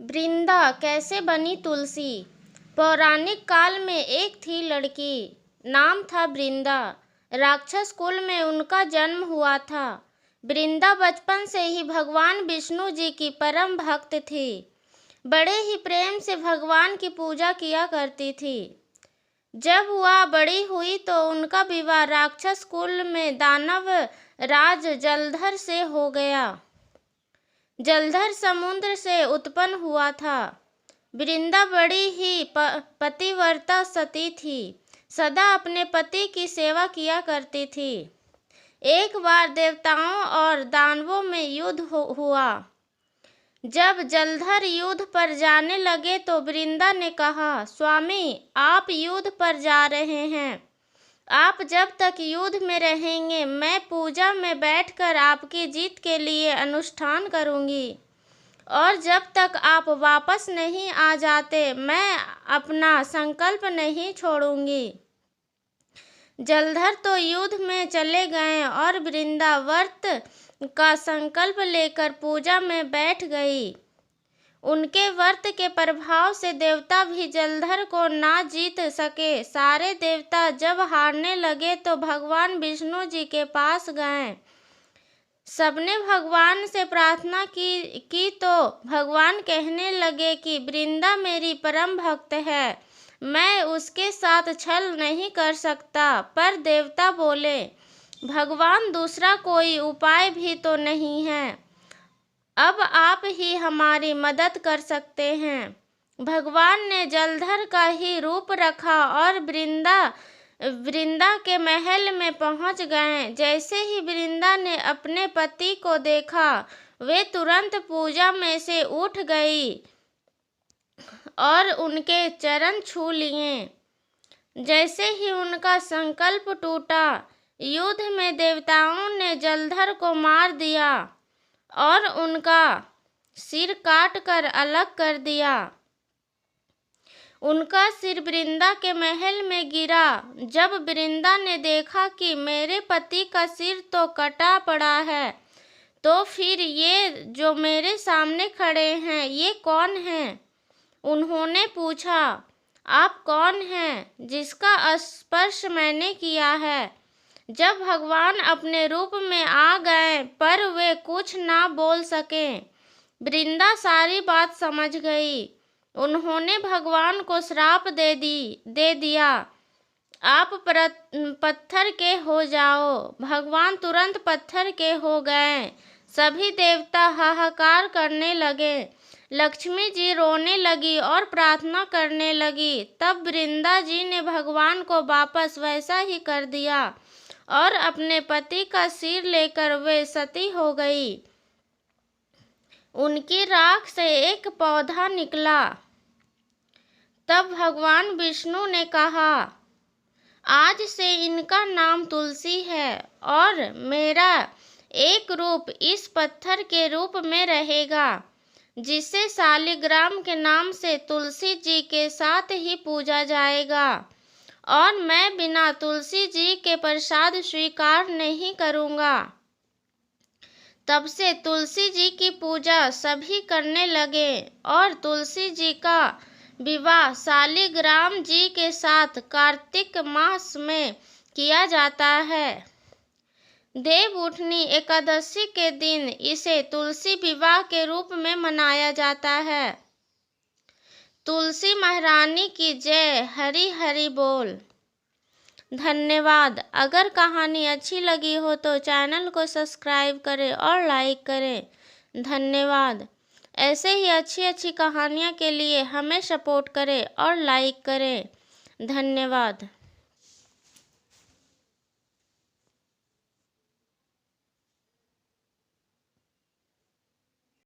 वृंदा कैसे बनी तुलसी। पौराणिक काल में एक थी लड़की, नाम था वृंदा। राक्षस कुल में उनका जन्म हुआ था। वृंदा बचपन से ही भगवान विष्णु जी की परम भक्त थी। बड़े ही प्रेम से भगवान की पूजा किया करती थी। जब वह बड़ी हुई तो उनका विवाह राक्षस कुल में दानव राज जलधर से हो गया। जलधर समुद्र से उत्पन्न हुआ था। वृंदा बड़ी ही पतिव्रता सती थी, सदा अपने पति की सेवा किया करती थी। एक बार देवताओं और दानवों में युद्ध हुआ। जब जलधर युद्ध पर जाने लगे तो वृंदा ने कहा, स्वामी आप युद्ध पर जा रहे हैं, आप जब तक युद्ध में रहेंगे मैं पूजा में बैठकर आपकी जीत के लिए अनुष्ठान करूंगी, और जब तक आप वापस नहीं आ जाते मैं अपना संकल्प नहीं छोड़ूंगी। जलधर तो युद्ध में चले गए और वृंदा व्रत का संकल्प लेकर पूजा में बैठ गई। उनके व्रत के प्रभाव से देवता भी जलधर को ना जीत सके। सारे देवता जब हारने लगे तो भगवान विष्णु जी के पास गए। सबने भगवान से प्रार्थना की तो भगवान कहने लगे कि वृंदा मेरी परम भक्त है, मैं उसके साथ छल नहीं कर सकता। पर देवता बोले, भगवान दूसरा कोई उपाय भी तो नहीं है, अब आप ही हमारी मदद कर सकते हैं। भगवान ने जलधर का ही रूप रखा और वृंदा के महल में पहुंच गए। जैसे ही वृंदा ने अपने पति को देखा वे तुरंत पूजा में से उठ गई और उनके चरण छू लिए। जैसे ही उनका संकल्प टूटा, युद्ध में देवताओं ने जलधर को मार दिया और उनका सिर काट कर अलग कर दिया। उनका सिर वृंदा के महल में गिरा। जब वृंदा ने देखा कि मेरे पति का सिर तो कटा पड़ा है, तो फिर ये जो मेरे सामने खड़े हैं ये कौन हैं? उन्होंने पूछा, आप कौन हैं जिसका स्पर्श मैंने किया है? जब भगवान अपने रूप में आ गए पर वे कुछ ना बोल सके। वृंदा सारी बात समझ गई। उन्होंने भगवान को श्राप दे दिया, आप पत्थर के हो जाओ। भगवान तुरंत पत्थर के हो गए। सभी देवता हाहाकार करने लगे। लक्ष्मी जी रोने लगी और प्रार्थना करने लगी। तब वृंदा जी ने भगवान को वापस वैसा ही कर दिया और अपने पति का सिर लेकर वे सती हो गई। उनकी राख से एक पौधा निकला। तब भगवान विष्णु ने कहा, आज से इनका नाम तुलसी है और मेरा एक रूप इस पत्थर के रूप में रहेगा, जिसे शालिग्राम के नाम से तुलसी जी के साथ ही पूजा जाएगा, और मैं बिना तुलसी जी के प्रसाद स्वीकार नहीं करूँगा। तब से तुलसी जी की पूजा सभी करने लगे और तुलसी जी का विवाह शालिग्राम जी के साथ कार्तिक मास में किया जाता है। देवउठनी एकादशी के दिन इसे तुलसी विवाह के रूप में मनाया जाता है। तुलसी महारानी की जय। हरि हरि बोल। धन्यवाद। अगर कहानी अच्छी लगी हो तो चैनल को सब्सक्राइब करें और लाइक करें। धन्यवाद। ऐसे ही अच्छी कहानियाँ के लिए हमें सपोर्ट करें और लाइक करें। धन्यवाद।